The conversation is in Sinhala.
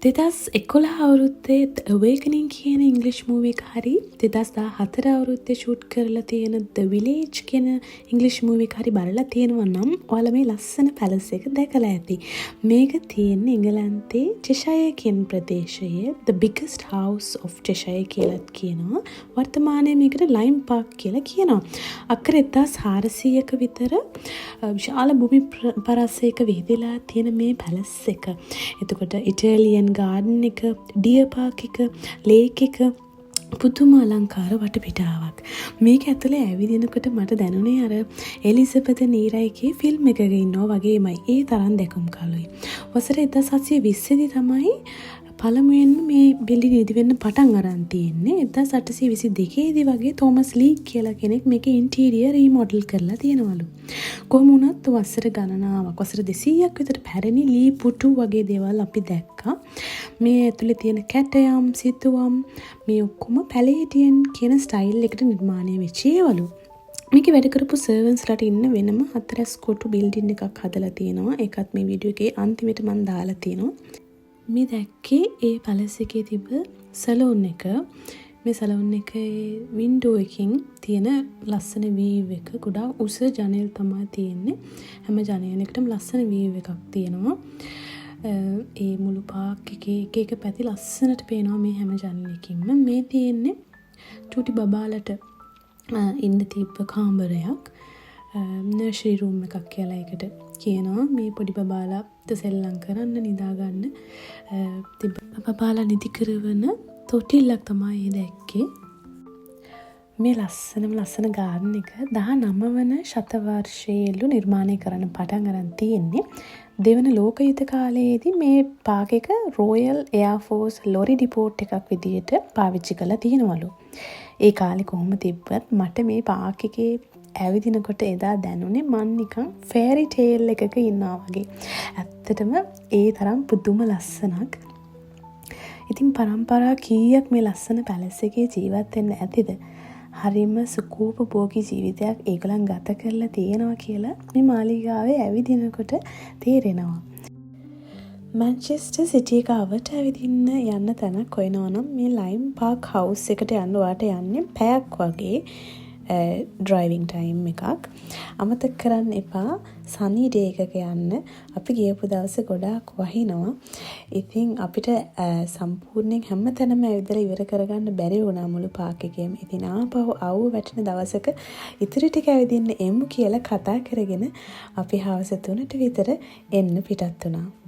2011 අවුරුද්දේ Awakening කියන ඉංග්‍රීසි මූවි එක හරි 2014 අවුරුද්දේ ෂූට් කරලා තියෙන The Village කියන ඉංග්‍රීසි මූවි එක හරි බලලා තියෙනවා නම් ඔයාලා මේ ලස්සන පැලස් එක දැකලා ඇති. මේක තියෙන්නේ ඉංගලන්තේ චෙෂයර් කියන ප්‍රදේශයේ The Biggest House of Cheshire කියලා කියනවා. වර්තමානයේ මේකට ලයිම් පාක් කියලා කියනවා. අක්කර 1400ක විතර විශාල භූමි පරාසයක විහිදලා තියෙන මේ පැලස් එක. එතකොට ඉටාලියන් ගාඩන් එක, ඩියර් පාක් එක, ලේක් එක පුදුම අලංකාර වටපිටාවක්. මේක ඇතුලේ ඇවිදිනකොට මට දැනුනේ අර එලිසබෙත් නීරයිගේ ෆිල්ම් එකක ඉන්නවා වගේමයි. ඒ තරම් දැකුම් කලුයි. වසර 1720 දී තමයි පළමුවෙන්ම මේ බිල්ඩින් ඉදි වෙන්න පටන් අරන් තියෙන්නේ. 1822 දී වගේ තෝමස් ලී කියලා කෙනෙක් මේකේ ඉන්ටීරියර් රීමොඩල් කරලා තියෙනවලු. කොහොම වුණත් වසර ගණනාවක් වසර 200ක් විතර පැරණි ලී පුටු වගේ දේවල් අපි දැක්කා. මේ ඇතුලේ තියෙන කැටයම්, සිතුවම් මේ ඔක්කොම පැලේඩියන් කියන ස්ටයිල් එකට නිර්මාණය වෙච්ච ඒවලු. මේකේ වැඩ කරපු සර්වන්ස්ලාට ඉන්න වෙනම 4 කොටු බිල්ඩින් එකක් හදලා තියෙනවා. ඒකත් මේ වීඩියෝ එකේ අන්තිමට මම දාලා තියෙනවා. මේ දැක්කේ ඒ පැලස් එකේ තිබ සැලෝන් එක. මේ සැලෝන් එකේ වින්ඩෝ එකකින් තියෙන ලස්සන වීව් එක. ගොඩාක් උස ජනෙල් තමයි තියෙන්නේ. හැම ජනේලයකටම ලස්සන වීව් එකක් තියෙනවා. ඒ මුළු පාක් එකේ එක පැති ලස්සනට පේනවා මේ හැම ජනේලයකින්ම. මේ තියෙන්නේ චූටි බබාලට ඉන්න තිබ්බ කාමරයක්. නර්සරි රූම් එකක් කියලා ඒකට කියනවා. මේ පොඩි බබාලාට සෙල්ලම් කරන්න නිදාගන්න තිබ්බ බබාලා නිදි කරවන තොටිල්ලක් තමයි දැක්කේ. මේ ලස්සන ගාර්ඩන් එක 19 වන ශතවර්ෂයේලු නිර්මාණය කරන්න පටන් අරන් තියෙන්නේ. දෙවන ලෝක යුද්ධ කාලයේදී මේ පාක් එක royal air force lorry deport එකක් විදිහට පාවිච්චි කරලා තියෙනවලු. ඒ කාලේ කොහොම තිබ්බත් මට මේ පාක් එකේ ඇවිදිනකොට එදා දැනුනේ මන් නිකන් ෆේරි ටේල් එකක ඉන්නවා වගේ. ඇත්තටම ඒ තරම් පුදුම ලස්සනක්. ඉතින් පරම්පරා කීයක් මේ ලස්සන පැලස් එකේ ජීවත් වෙන්න ඇතිද? හරිම සුකූපභෝගී ජීවිතයක් ඒගොල්ලන් ගත කරලා තියෙනවා කියලා මේ මාලිගාවේ ඇවිදිනකොට තේරෙනවා. මැන්චෙස්ටර් සිටි එක අවට ඇවිදින්න යන්න තැනක් හොයනවා නම් මේ ලයිම් පාක් හවුස් එකට යන්න ඔයාට යන්නේ පැයක් වගේ ඩ්‍රයිවිං ටයිම් එකක්. අමතක කරන්න එපා සනි ඩේ එකක යන්න. අපි ගියපු දවසේ ගොඩාක් වහිනවා. ඉතින් අපිට සම්පූර්ණයෙන් හැම තැනම ඇවිදලා ඉවර කරගන්න බැරි වුණා මුළු පාක් එකේම. ඉතින් ආපහු අවු වැටෙන දවසක ඉතිරි ටික ඇවිදින්න එමු කියලා කතා කරගෙන අපි හවස 3ට විතර එන්න පිටත් වුණා.